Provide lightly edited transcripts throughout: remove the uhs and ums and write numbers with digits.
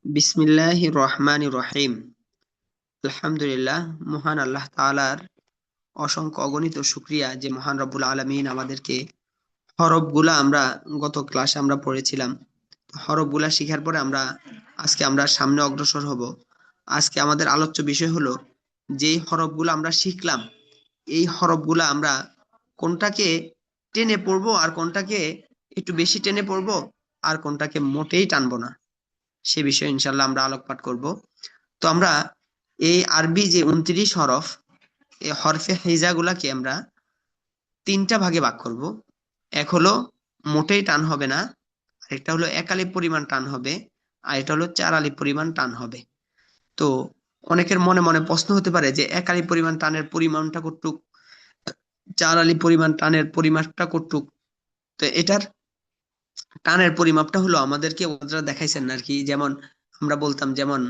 বিসমিল্লাহির রহমানির রহিম। আলহামদুলিল্লাহ, মহান আল্লাহ তাআলার অসংখ্য অগণিত শুকরিয়া যে মহান রব্বুল আলামিন আমাদেরকে হরফগুলা আমরা গত ক্লাসে আমরা পড়েছিলাম। হরফগুলা শিখার পরে আজকে আমরা সামনে অগ্রসর হব। আজকে আমাদের আলোচ্য বিষয় হলো যেই হরফগুলো আমরা শিখলাম, এই হরফগুলা আমরা কোনটাকে টেনে পড়বো আর কোনটাকে একটু বেশি টেনে পড়বো আর কোনটাকে মোটেই টানবো না, সে বিষয়ে ইনশাল্লাহ আমরা আলোকপাত করব। তো আমরা এই আরবি যে 29 হরফ, এই হরফে হেজা গুলাকে আমরা তিনটা ভাগে ভাগ করব। এক হলো মোটেই টান হবে না, আরেকটা হলো এক আলিফ পরিমাণ টান হবে, আর এটা হলো চার আলিফ পরিমাণ টান হবে। তো অনেকের মনে মনে প্রশ্ন হতে পারে যে এক আলিফ পরিমাণ টানের পরিমাণটা কতটুক, চার আলিফ পরিমাণ টানের পরিমাপটা কতটুক। তো এটার টানের পরিমাপটা হলো আমাদেরকে ওনারা দেখাইছেন আর কি। যেমন আমরা বলতাম, যেমন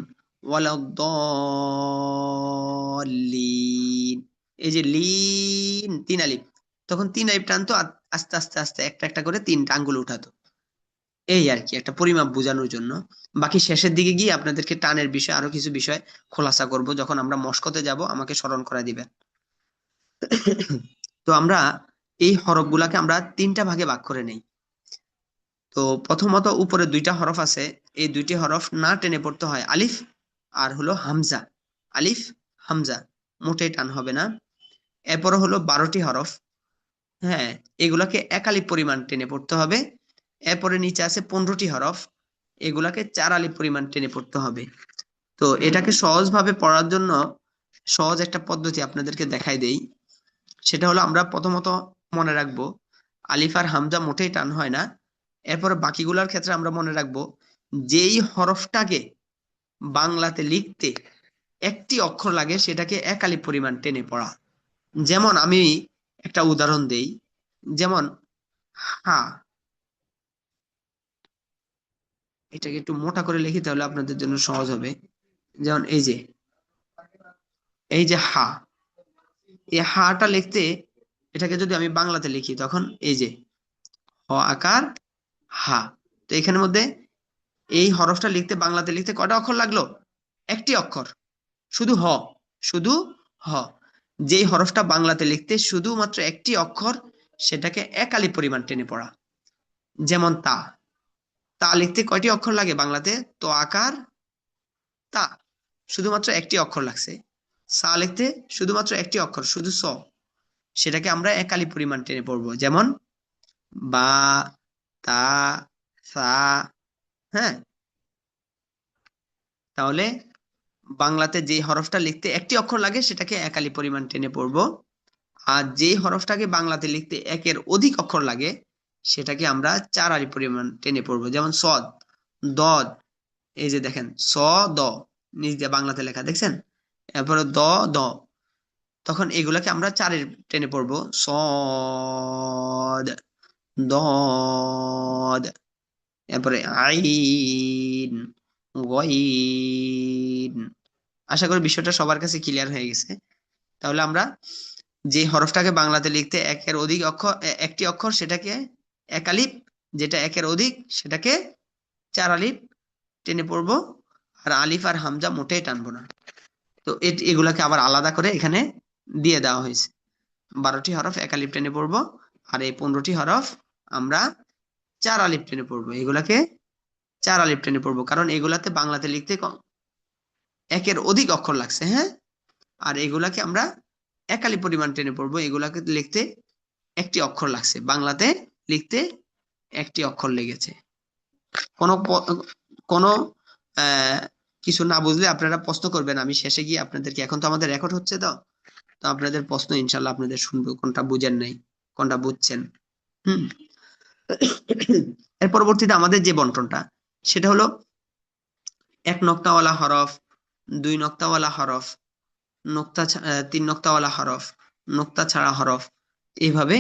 ওয়ালাদ্দাল্লিন, এই যে লিন তিন আলিফ, তখন তিন আলিফ টানতো আর আস্তে আস্তে আস্তে একটা একটা করে তিনটা আঙ্গুল উঠাতো, এই আর কি একটা পরিমাপ বোঝানোর জন্য। বাকি শেষের দিকে গিয়ে আপনাদেরকে টানের বিষয়ে আরো কিছু বিষয় খোলাসা করব, যখন আমরা মশকতে যাব আমাকে স্মরণ করা দিবেন। তো আমরা এই হরফগুলাকে আমরা তিনটা ভাগে ভাগ করে নেই। তো প্রথমত উপরে দুইটা হরফ আছে, এই দুইটি হরফ না টেনে পড়তে হয়, আলিফ আর হলো হামজা। আলিফ হামজা মোটেই টান হবে না। এরপরে হলো 12টি হরফ, হ্যাঁ, এগুলাকে এক আলিফ পরিমাণ টেনে পড়তে হবে। এরপরে নিচে আছে 15টি হরফ, এগুলাকে চার আলিফ পরিমাণ টেনে পড়তে হবে। তো এটাকে সহজভাবে পড়ার জন্য সহজ একটা পদ্ধতি আপনাদেরকে দেখাই দেই। সেটা হলো আমরা প্রথমত মনে রাখবো আলিফ আর হামজা মোটেই টান হয় না। এরপরে বাকিগুলোর ক্ষেত্রে আমরা মনে রাখবো যেই হরফটাকে বাংলাতে লিখতে একটি অক্ষর লাগে সেটাকে এক আলিফ পরিমাণ টেনে পড়া। যেমন আমি একটা উদাহরণ দেই, যেমন হা, এটাকে একটু মোটা করে লিখি তাহলে আপনাদের জন্য সহজ হবে। যেমন এই যে হা, এই হাটা লিখতে, এটাকে যদি আমি বাংলাতে লিখি তখন এই যে হ আকার হা। তো এখানের মধ্যে এই হরফটা লিখতে, বাংলাতে লিখতে কয়টা অক্ষর লাগলো? একটি অক্ষর, শুধু হ, শুধু হ। যেই হরফটা বাংলাতে লিখতে শুধুমাত্র একটি অক্ষর, সেটাকে এক আলিফ পরিমাণ টেনে পড়া। যেমন তা, তা লিখতে কয়টি অক্ষর লাগে বাংলাতে? তো আকার তা, শুধুমাত্র একটি অক্ষর লাগছে। সা লিখতে শুধুমাত্র একটি অক্ষর, শুধু স, সেটাকে আমরা এক আলিফ পরিমাণ টেনে পড়বো। যেমন বা, তা, সা, হ্যাঁ। তাহলে বাংলাতে যে হরফটা লিখতে একটি অক্ষর লাগে সেটাকে এক আলিফ পরিমাণ টেনে পড়বো, আর যে হরফটাকে বাংলাতে লিখতে একের অধিক অক্ষর লাগে সেটাকে আমরা চার আলিফ পরিমাণ টেনে পড়বো। যেমন সদ, দদ, এই যে দেখেন স, দ, নিচ দিয়ে বাংলাতে লেখা দেখছেন। এরপরে দ, দ, তখন এগুলাকে আমরা চারের টেনে পড়বো। সদ, দদ, এরপরে আইন, গইন। আশা করি বিষয়টা সবার কাছে ক্লিয়ার হয়ে গেছে। তাহলে আমরা যে হরফটাকে বাংলাতে লিখতে একের অধিক অক্ষর, একটি অক্ষর সেটাকে এক আলিফ, যেটা একের অধিক সেটাকে চার আলিফ টেনে পড়বো, আর আলিফ আর হামজা মোটেই টানবো না। তো এগুলাকে আবার আলাদা করে এখানে দিয়ে দেওয়া হয়েছে। 12টি হরফ এক আলিফ টেনে পড়বো, আর এই 15টি হরফ আমরা চার আলিফ টেনে পড়বো। এগুলাকে চার আলিফ টেনে পড়বো কারণ এগুলাতে বাংলাতে লিখতে একের অধিক অক্ষর লাগছে, হ্যাঁ। আর এগুলাকে আমরা এক আলিফ পরিমাণ টেনে পড়বো, এগুলাকে লিখতে একটি অক্ষর লাগছে, বাংলাতে লিখতে একটি অক্ষর লেগেছে। কোনো কোনো আহ কিছু না বুঝলে আপনারা প্রশ্ন করবেন, আমি শেষে গিয়ে আপনাদেরকে, এখন তো আমাদের রেকর্ড হচ্ছে, তো তো আপনাদের প্রশ্ন ইনশাল্লাহ আপনাদের শুনবো, কোনটা বুঝেন নাই কোনটা বুঝছেন। হুম। এর পরবর্তীতে আমাদের যে বন্টনটা, সেটা হলো এক নক্তাওয়ালা হরফ, দুই নক্তাওয়ালা হরফ, তিন নক্তাওয়ালা হরফ, নোক্তা ছাড়া হরফ, এইভাবে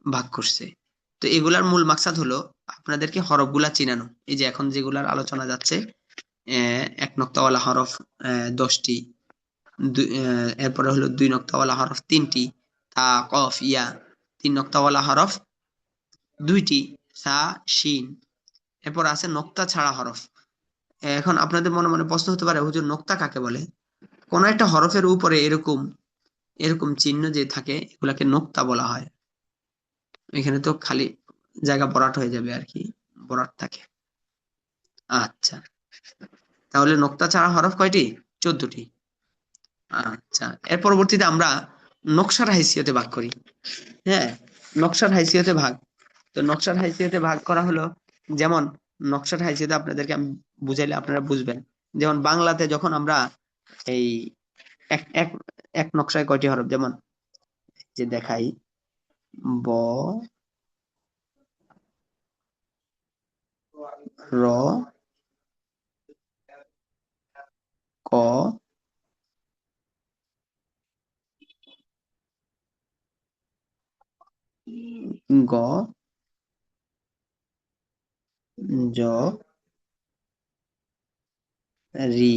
ভাগ করছে। তো এগুলার মূল মাকসাদ হলো আপনাদেরকে হরফগুলা চিনানো। এই যে এখন যেগুলার আলোচনা যাচ্ছে, এক নক্তাওয়ালা হরফ 10টি, এরপরে হলো দুই নক্তাওয়ালা হরফ 3টি, তা কফ ইয়া। তিন নক্তাওয়ালা হরফ 2টি, সা শিন। এরপর আছে নক্তা ছাড়া হরফ, এখন আপনাদের মনে মনে প্রশ্ন হতে পারে, হুজুর নোক্তা কাকে বলে? কোন একটা হরফের উপরে এরকম এরকম চিহ্ন যে থাকে এগুলাকে নোক্তা বলা হয়। এখানে তো খালি জায়গা ভরাট হয়ে যাবে আর কি, ভরাট থাকে। আচ্ছা, তাহলে নোক্তা ছাড়া হরফ কয়টি? 14টি। আচ্ছা, এর পরবর্তীতে আমরা নকশার হাইসিয়তে ভাগ করি। হ্যাঁ, নকশার হাইসিয়তে ভাগ। তো নকশার হাইসিয়তে ভাগ করা হলো, যেমন নকশার হাইসিয়তে আপনাদেরকে আমি বুঝাইলে আপনারা বুঝবেন। যেমন বাংলাতে যখন আমরা এই এক এক এক নকশায় কয়টি হরফ, যেমন যে দেখাই, ব, র, ক, গ, জ, রি,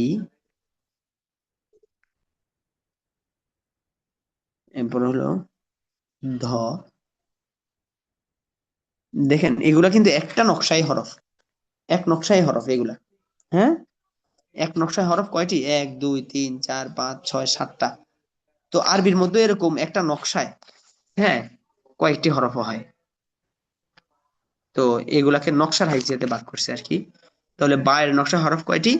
এরপর হলো ধ। দেখেন এগুলা কিন্তু একটা নকশাই হরফ, এক নকশাই হরফ এগুলা। হ্যাঁ, এক নকশায় হরফ কয়টি? 1 2 3 4 5 6 7টা। তো আরবির মধ্যে এরকম একটা নকশায়, হ্যাঁ, কয়েকটি হরফ হয়। তো এগুলাকে নকশার হাইজিয়াতে ভাগ করছে আর কি। তাহলে বায়ের নকশায় হরফ কয়টি?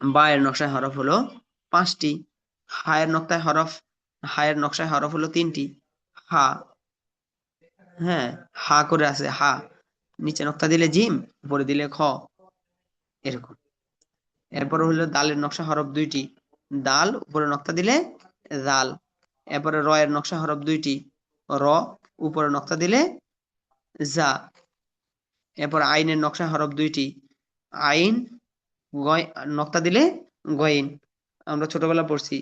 বায়ের নকশায় হরফ হলো 5টি। হায়ের নকশায় হরফ, হায়ের নকশায় হরফ হলো 3টি। হা, হ্যাঁ, হা করে আছে হা, নিচে নক্তা দিলে জিম, উপরে দিলে খ, এরকম। এরপরে হলো দালের নকশা হরফ 2টি, দাল উপরে নক্তা দিলে জাল। এরপরে র এর নকশা হরফ 2টি, র উপরে নক্তা দিলে জা। এরপর আইনের নকশা হরফ 2টি, আইন গয় নক্তা দিলে গইন। আমরা ছোটবেলা পড়ছি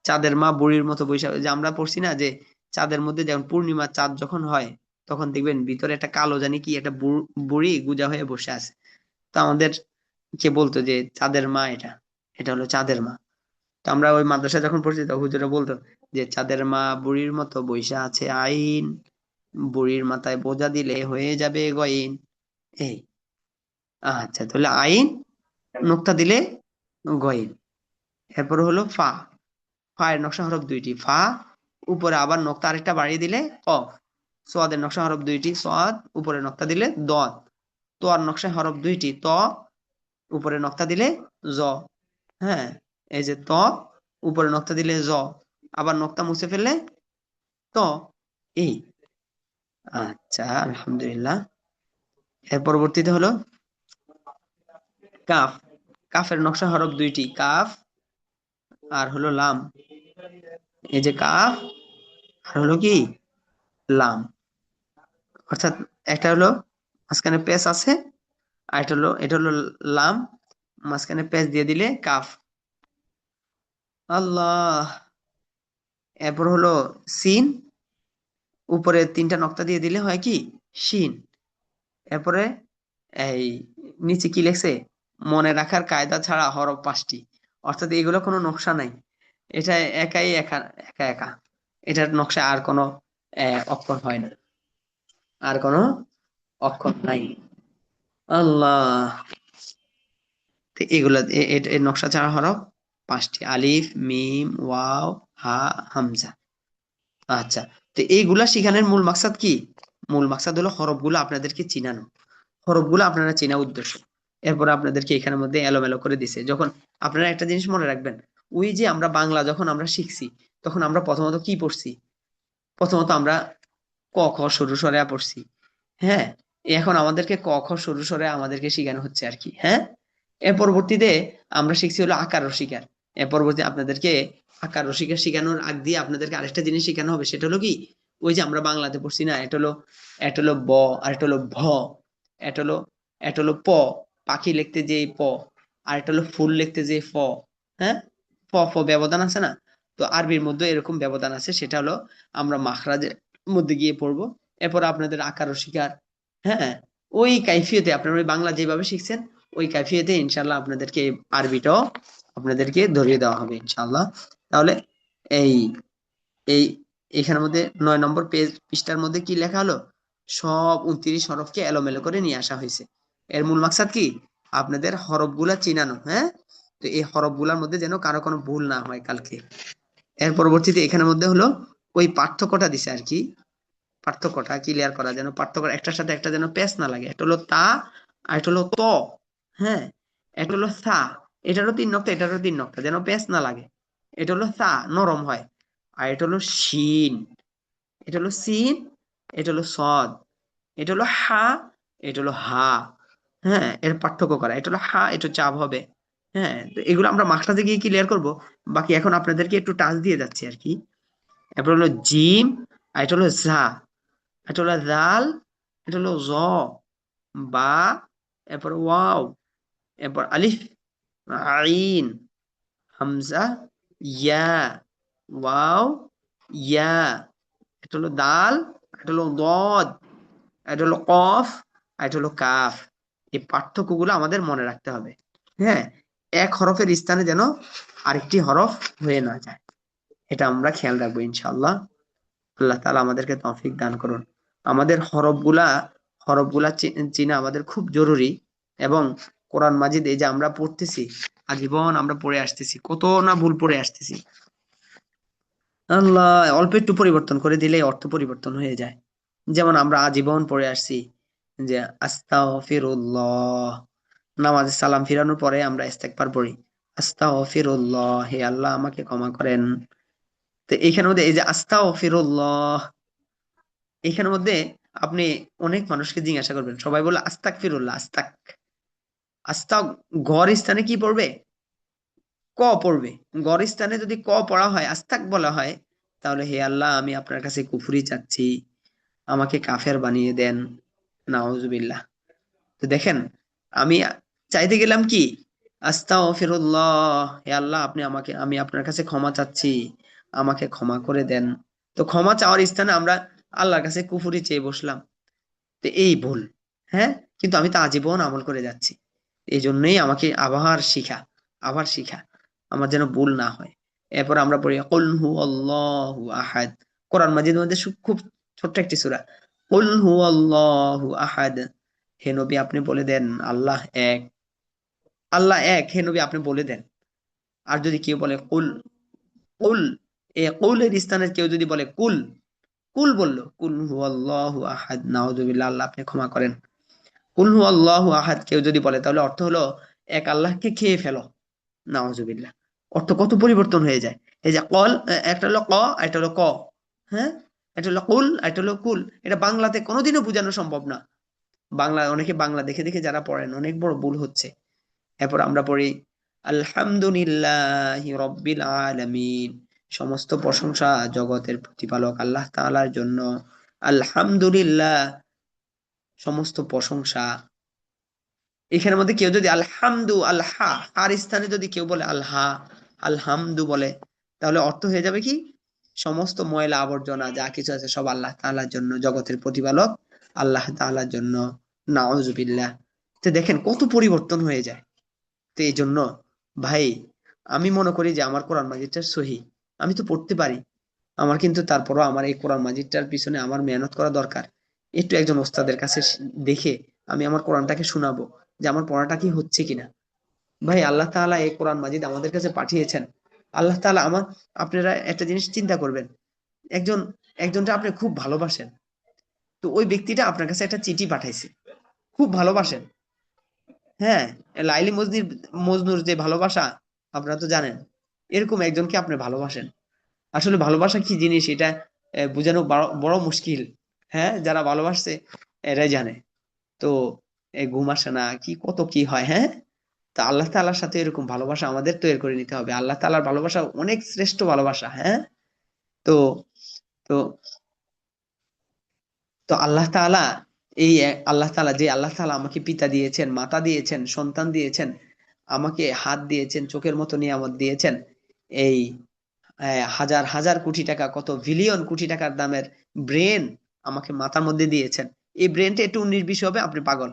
চাঁদের মা বুড়ির মতো বৈশাখ, যে আমরা পড়ছি না যে চাঁদের মধ্যে যেমন পূর্ণিমা চাঁদ যখন হয় তখন দেখবেন ভিতরে একটা কালো জানি কি একটা বুড়ি গুজা হয়ে বসে আছে। তো আমাদের কে বলতো যে চাঁদের মা এটা, এটা হলো চাঁদের মা। তো আমরা ওই মাদ্রাসায় যখন পড়ছি তখন হুজুরা বলতো যে চাঁদের মা বুড়ির মতো বইসা আছে আইন, বুড়ির মাথায় বোঝা দিলে হয়ে যাবে গইন। এই, আচ্ছা, তাহলে আইন নুক্তা দিলে গইন। এরপর হলো ফা, ফা এর নকশা হরফ 2টি, ফা উপরে আবার নক্তা আরেকটা বাড়িয়ে দিলে কফ। সোয়াদের নকশা হরফ 2টি, সোয়াদ উপরে নক্তা দিলে দদ। তোয়ার নকশা হরফ 2টি, ত উপরে নক্তা দিলে জ। হ্যাঁ, এই যে ত উপরে নক্তা দিলে জ, আবার নক্তা মুছে ফেললে ত। এই, আচ্ছা, আলহামদুলিল্লাহ। এর পরবর্তীতে হলো কাফ, কাফের নকশা হরফ 2টি, কাফ আর হলো লাম। এই যে কাফ আর হলো কি লাম, অর্থাৎ একটা হলো মাঝখানে পেস আছে, আর এটা হলো লাম, মাঝখানে পেস দিয়ে দিলে কাফ। আল্লাহ। এরপর হলো সিন, উপরে 3টা নক্তা দিয়ে দিলে হয় কি শিন। এরপরে এই নিচে কি লেখছে, মনে রাখার কায়দা ছাড়া হরফ 5টি, অর্থাৎ এগুলো কোনো নকশা নাই, এটা একাই একা একা একা, এটার নকশা আর কোনো অক্ষর হয় না, আর কোনো অক্ষর নাই। আল্লাহ। তো এগুলা এর নকশা ছাড়া হরফ 5টি, আলিফ মিম ওয়াও হা হামজা। আচ্ছা, তো এইগুলা শিখানোর মূল মাকসাদ কি? মূল মাকসাদ হলো হরফগুলো আপনাদেরকে চিনানো, হরফগুলো আপনারা চেনা উদ্দেশ্য। এরপর আপনাদেরকে এখানের মধ্যে এলোমেলো করে দিছে। যখন আপনারা একটা জিনিস মনে রাখবেন, ওই যে আমরা বাংলা যখন আমরা শিখছি তখন আমরা প্রথমত কি পড়ছি? প্রথমত আমরা ক খ সরু সরে পড়ছি। হ্যাঁ, এখন আমাদেরকে ক খ সরু সরে আমাদেরকে শিখানো হচ্ছে আর কি। হ্যাঁ, এর পরবর্তীতে আমরা শিখছি হলো আকার রসিকার। এর পরবর্তী আপনাদেরকে আকার রসিকার শিখানোর আগ দিয়ে আপনাদেরকে আরেকটা জিনিস শিখানো হবে, সেটা হলো কি, ওই যে আমরা বাংলাতে পড়ছি না, এটা হলো ব, আর এটা হলো ভ, এটা হলো এটা হলো প, পাখি লিখতে যে প, আর এটা হলো ফুল লিখতে যে ফ। হ্যাঁ, ফ ফ ব্যবধান আছে না? তো আরবির মধ্যে এরকম ব্যবধান আছে, সেটা হলো আমরা মাখরাজের মধ্যে গিয়ে পড়বো। এরপর আপনাদের আকার রসিকার, হ্যাঁ, ওই কাইফিয়তে আপনারা ওই বাংলা যেভাবে শিখছেন ওই কাইফিয়তে ইনশাল্লাহ আপনাদেরকে আরবিটাও আপনাদেরকে ধরিয়ে দেওয়া হবে ইনশাল্লাহ। তাহলে এই এই এখানের মধ্যে 9 নম্বর পৃষ্ঠার মধ্যে কি লেখা হলো? সব 29 হরফকে এলোমেলো করে নিয়ে আসা হয়েছে। এর মূল মাকসাদ কি? আপনাদের হরফগুলা চিনানো। হ্যাঁ, তো এই হরফগুলার মধ্যে যেন কারো কোনো ভুল না হয় কালকে। এর পরবর্তীতে এখানের মধ্যে হলো ওই পার্থক্যটা দিছে আর কি, পার্থক্যটা ক্লিয়ার করা, যেন পার্থক্য একটার সাথে একটা যেন প্যাচ না লাগে। একটা হলো তা, আর একটা হলো ত। হ্যাঁ, একটা হলো সা, এটারও 3 নক্তা, এটারও 3 নক্তা, যেন প্যাচ না লাগে। এটা হলো সা, নরম হয়। আর এটা হলো শিন, এটা হলো সিন, এটা হলো সদ, এটা হলো হা, এটা হলো হা। হ্যাঁ, এর পার্থক্য করা, এটা হলো হা, এটা চাপ হবে। হ্যাঁ, তো এগুলো আমরা মাখটাতে গিয়ে ক্লিয়ার করব। বাকি এখন আপনাদেরকে একটু টাচ দিয়ে যাচ্ছি আর কি। এরপর হলো জিম, আর এটা হলো ঝা, এটা হলো জাল, এটা হলো জ, বা, এরপর ওয়াও, এরপর আলিফ, আইন, হামজা, ইয়া, ওয়াও, ইয়া, এটা হলো দাল, এটা হলো দদ, এটা হলো কফ, আর এটা হলো কাফ। এই পার্থক্যগুলো আমাদের মনে রাখতে হবে। হ্যাঁ, এক হরফের স্থানে যেন আরেকটি হরফ হয়ে না যায়, এটা আমরা খেয়াল রাখবো ইনশাআল্লাহ। আল্লাহ তাআলা আমাদেরকে তৌফিক দান করুন। আমাদের হরফগুলা চেনা আমাদের খুব জরুরি। এবং কোরআন মাজিদ এই যে আমরা পড়তেছি, আজীবন আমরা পড়ে আসতেছি, কত না ভুল পড়ে আসতেছি। আল্লাহ, অল্প একটু পরিবর্তন করে দিলেই অর্থ পরিবর্তন হয়ে যায়। যেমন আমরা আজীবন পড়ে আসছি যে আস্তাগফিরুল্লাহ, নামাজে সালাম ফিরানোর পরে আমরা ইস্তেগফার পড়ি, আস্তাগফিরুল্লাহ, হে আল্লাহ আমাকে ক্ষমা করেন। তো এইখানের মধ্যে এই যে আস্তাগফিরুল্লাহ, এখানের মধ্যে আপনি অনেক মানুষকে জিজ্ঞাসা করবেন, সবাই বলে আস্তাক ফিরুল্লাহ, আস্তাক, আস্তাক, গড় স্থানে কি পড়বে? ক পড়বে। গড় স্থানে যদি ক পড়া হয়, আস্তাক বলা হয়, তাহলে হে আল্লাহ আমি আপনার কাছে কুফরি চাচ্ছি, আমাকে কাফের বানিয়ে দেন, নাউজুবিল্লাহ। তো দেখেন, আমি চাইতে গেলাম কি, আস্তাগফিরুল্লাহ, হে আল্লাহ আপনি আমাকে, আমি আপনার কাছে ক্ষমা চাচ্ছি, আমাকে ক্ষমা করে দেন। তো ক্ষমা চাওয়ার স্থানে আমরা আল্লাহর কাছে কুফরি চেয়ে বসলাম। তো এই ভুল। হ্যাঁ, কিন্তু আমি তো আজীবন আমল করে যাচ্ছি। এই জন্যই আমাকে আবার শিখা, আমার যেন ভুল না হয়। এরপর আমরা পড়ি কুল হু আল্লাহু আহাদ। কোরআন মাজিদের মধ্যে খুব ছোট্ট একটি সূরা, কুল হু আল্লাহু আহাদ, হে নবী আপনি বলে দেন আল্লাহ এক, আল্লাহ এক, হে নবী আপনি বলে দেন। আর যদি কেউ বলে কুল, কুল, এ কুলের স্থানে কেউ যদি বলে কুল, কুল বললো, কুল হু আল্লাহু আহাদ, নাউজুবিল্লাহ, আল্লাহ আপনি ক্ষমা করেন। কুল হু আল্লাহু আহাদ কেউ যদি বলে, তাহলে অর্থ হলো এক আল্লাহকে খেয়ে ফেলো, নাউজুবিল্লাহ। অর্থ কত পরিবর্তন হয়ে যায়। এই যে কল, একটা হলো ক, একটা হলো ক। হ্যাঁ, এটা হলো কুল, এটা হলো কুল। এটা বাংলাতে কোনোদিনও বোঝানো সম্ভব না। বাংলা অনেকে বাংলা দেখে দেখে যারা পড়েন, অনেক বড় ভুল হচ্ছে। এরপর আমরা পড়ি আলহামদুলিল্লাহি রব্বিল আলামিন, সমস্ত প্রশংসা জগতের প্রতিপালক আল্লাহ তাআলার জন্য। আলহামদুলিল্লাহ, সমস্ত প্রশংসা। এখানের মধ্যে কেউ যদি আলহামদু, আল্লাহ আর স্থানে যদি কেউ বলে আল্লাহ, আলহামদু বলে, তাহলে অর্থ হয়ে যাবে কি, সমস্ত ময়লা আবর্জনা যা কিছু আছে সব আল্লাহ তাআলার জন্য, জগতের প্রতিপালক আল্লাহ তাআলার জন্য, নাউজুবিল্লাহ। তো দেখেন কত পরিবর্তন হয়ে যায়। তো এই জন্য ভাই, আমি মনে করি যে আমার কোরআন মাজিদটা সহি, আমি তো পড়তে পারি, আমার কিন্তু তারপরও আমার এই কোরআন মাজিদটার পিছনে আমার মেহনত করা দরকার। একটু একজন ওস্তাদের কাছে দেখে আমি আমার কোরআনটাকে শোনাবো যে আমার পড়াটা কি হচ্ছে কিনা। ভাই, আল্লাহ তাআলা এই কোরআন মাজিদ আমাদের কাছে পাঠিয়েছেন। আল্লাহ তাআলা আপনারা একটা জিনিস চিন্তা করবেন, একজন একজনটা আপনি খুব ভালোবাসেন, তো ওই ব্যক্তিটা আপনার কাছে একটা চিঠি পাঠাইছে, খুব ভালোবাসেন। হ্যাঁ, লাইলি মজনুর যে ভালোবাসা আপনারা তো জানেন, এরকম একজনকে আপনি ভালোবাসেন। আসলে ভালোবাসা কি জিনিস এটা বোঝানো বড় বড় মুশকিল। হ্যাঁ, যারা ভালোবাসছে এরাই জানে। তো ঘুম আসে না, কি কত কি হয়। হ্যাঁ, তা আল্লাহ তাআলার সাথে এরকম ভালোবাসা আমাদের তৈরি করে নিতে হবে। আল্লাহ তাআলার ভালোবাসা অনেক শ্রেষ্ঠ ভালোবাসা। হ্যাঁ, তো তো তো আল্লাহ তাআলা, আল্লাহ তাআলা, যে আল্লাহ তাআলা আমাকে পিতা দিয়েছেন, মাতা দিয়েছেন, সন্তান দিয়েছেন, আমাকে হাত দিয়েছেন, চোখের মতো নিয়ামত দিয়েছেন, এই হাজার হাজার কোটি টাকা, কত বিলিয়ন কোটি টাকার দামের ব্রেন আমাকে মাথার মধ্যে দিয়েছেন। এই ব্রেনটা একটু 19-20 হবে আপনি পাগল,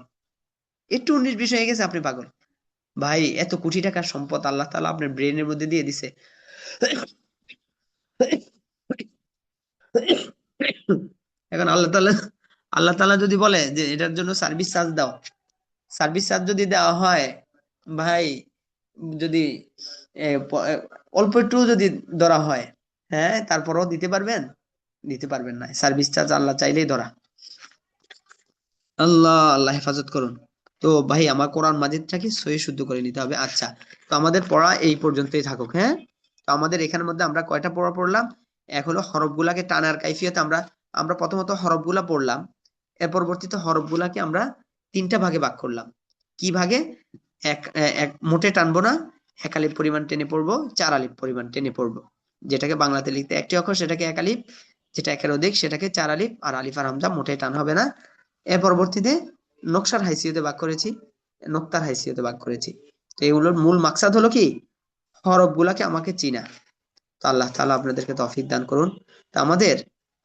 একটু 19-20 হয়ে গেছে আপনি পাগল। ভাই, এত কোটি টাকার সম্পদ আল্লাহ তাআলা আপনার ব্রেনের মধ্যে দিয়ে দিছে। এখন আল্লাহ তাআলা যদি বলে যে এটার জন্য সার্ভিস চার্জ দাও, সার্ভিস চার্জ যদি দেওয়া হয় ভাই, যদি অল্প একটু যদি ধরা হয়, হ্যাঁ, তারপরও দিতে পারবেন? দিতে পারবেন না। সার্ভিস চার্জ আল্লাহ চাইলেই ধরা। আল্লাহ আল্লাহ হেফাজত করুন। তো ভাই আমার কোরআন মাজিদটাকে সহি শুদ্ধ করে নিতে হবে। আচ্ছা, তো আমাদের পড়া এই পর্যন্তই থাকুক, হ্যাঁ। তো আমাদের এখানের মধ্যে আমরা কয়টা পড়া পড়লাম? এক হলো হরফগুলাকে টানার কাইফিয়ত। আমরা আমরা প্রথমত হরফগুলা পড়লাম, এর পরবর্তীতে হরফগুলাকে আমরা তিনটা ভাগে ভাগ করলাম। কি ভাগে? এক এক মোটে টানবো না, এক আলিফ পরিমাণ টেনে পড়বো, চার আলিফ পরিমাণ টেনে পড়বো। যেটাকে বাংলাতে লিখতে একটি অক্ষর সেটাকে এক আলিফ, যেটা একের অধিক সেটাকে চার আলিফ, আর আলিফ আর হামজা মোটে টান হবে না। এর পরবর্তীতে নকশার হাইসিয়তে ভাগ করেছি, নোক্তার হাইসিয়তে ভাগ করেছি। তো এগুলোর মূল মাকসাদ হলো কি? হরফ গুলাকে আমাকে চিনা। তো আল্লাহ তাআলা আপনাদেরকে তৌফিক দান করুন। তো আমাদের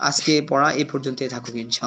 আজকে পড়া এই পর্যন্তই থাকুক ইনশাআল্লাহ।